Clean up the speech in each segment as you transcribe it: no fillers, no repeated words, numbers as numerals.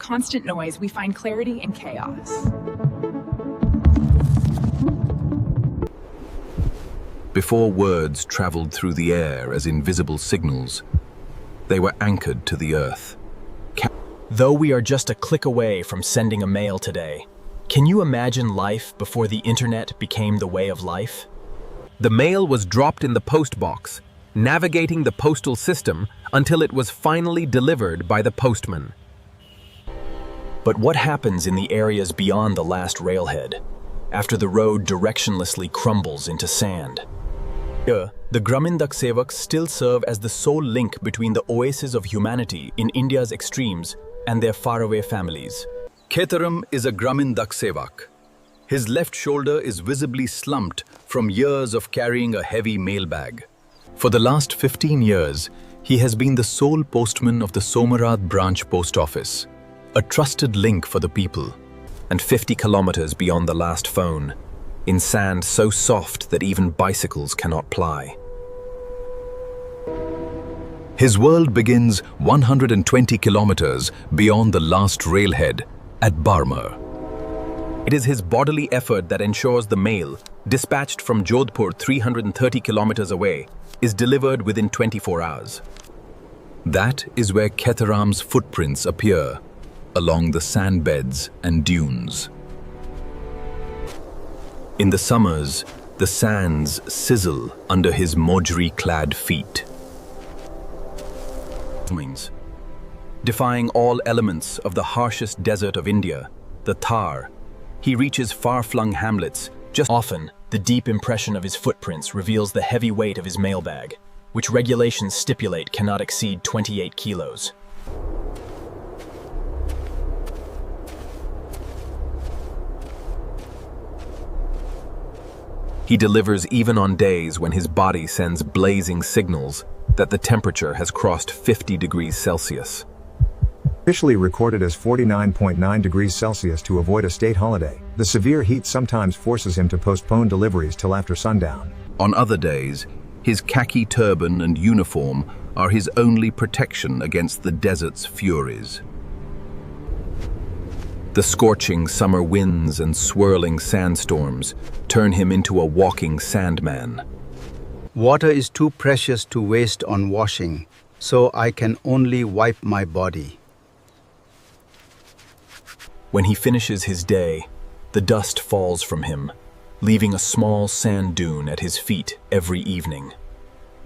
constant noise, we find clarity in chaos. Before words traveled through the air as invisible signals, they were anchored to the earth. Though we are just a click away from sending a mail today, can you imagine life before the internet became the way of life? The mail was dropped in the post box, navigating the postal system until it was finally delivered by the postman. But what happens in the areas beyond the last railhead, after the road directionlessly crumbles into sand? Here, the Gramin Dak Sewak still serve as the sole link between the oases of humanity in India's extremes and their faraway families. Khetaram is a Gramin Dak Sewak. His left shoulder is visibly slumped from years of carrying a heavy mailbag. For the last 15 years, he has been the sole postman of the Somarad branch post office, a trusted link for the people, and 50 kilometers beyond the last phone, in sand so soft that even bicycles cannot ply. His world begins 120 kilometers beyond the last railhead at Barmer. It is his bodily effort that ensures the mail, dispatched from Jodhpur 330 kilometers away, is delivered within 24 hours. That is where Khetaram's footprints appear, along the sand beds and dunes. In the summers, the sands sizzle under his mojri-clad feet. Defying all elements of the harshest desert of India, the Thar, he reaches far-flung hamlets. Just often, the deep impression of his footprints reveals the heavy weight of his mailbag, which regulations stipulate cannot exceed 28 kilos. He delivers even on days when his body sends blazing signals that the temperature has crossed 50 degrees Celsius. Officially recorded as 49.9 degrees Celsius to avoid a state holiday, the severe heat sometimes forces him to postpone deliveries till after sundown. On other days, his khaki turban and uniform are his only protection against the desert's furies. The scorching summer winds and swirling sandstorms turn him into a walking sandman. Water is too precious to waste on washing, so I can only wipe my body. When he finishes his day, the dust falls from him, leaving a small sand dune at his feet every evening.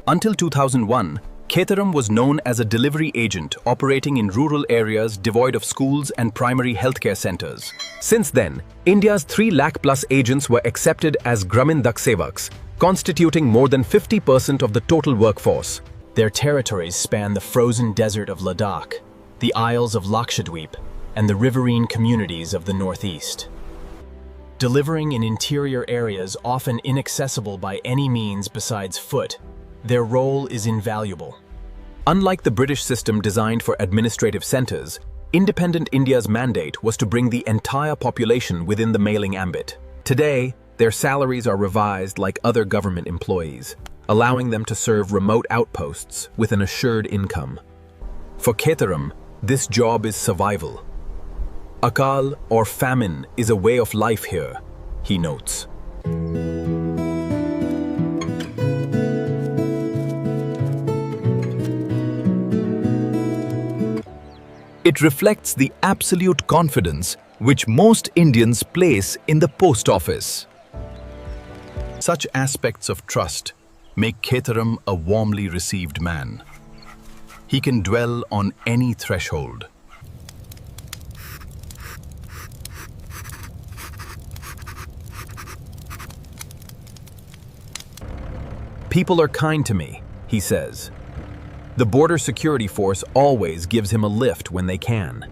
Until 2001, Khetaram was known as a delivery agent operating in rural areas devoid of schools and primary healthcare centers. Since then, India's 3 lakh plus agents were accepted as Gramin Dak Sewaks, constituting more than 50% of the total workforce. Their territories span the frozen desert of Ladakh, the Isles of Lakshadweep, and the riverine communities of the northeast. Delivering in interior areas often inaccessible by any means besides foot, their role is invaluable. Unlike the British system designed for administrative centers, independent India's mandate was to bring the entire population within the mailing ambit. Today, their salaries are revised like other government employees, allowing them to serve remote outposts with an assured income. For Khetaram, this job is survival. Akal or famine is a way of life here, he notes. It reflects the absolute confidence which most Indians place in the post office. Such aspects of trust make Khetaram a warmly received man. He can dwell on any threshold. People are kind to me, he says. The border security force always gives him a lift when they can.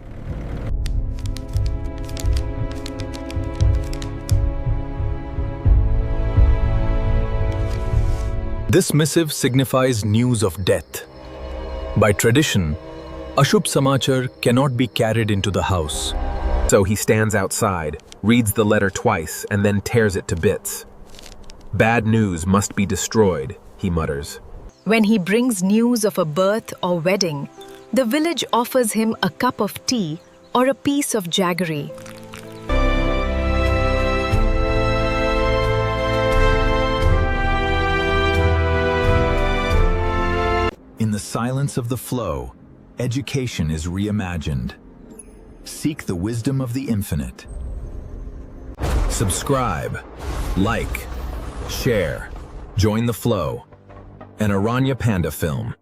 This missive signifies news of death. By tradition, Ashubh Samachar cannot be carried into the house. So he stands outside, reads the letter twice, and then tears it to bits. Bad news must be destroyed, he mutters. When he brings news of a birth or wedding, the village offers him a cup of tea or a piece of jaggery. In the silence of the flow, education is reimagined. Seek the wisdom of the infinite. Subscribe, like, share, join the flow. An Aranya Panda film.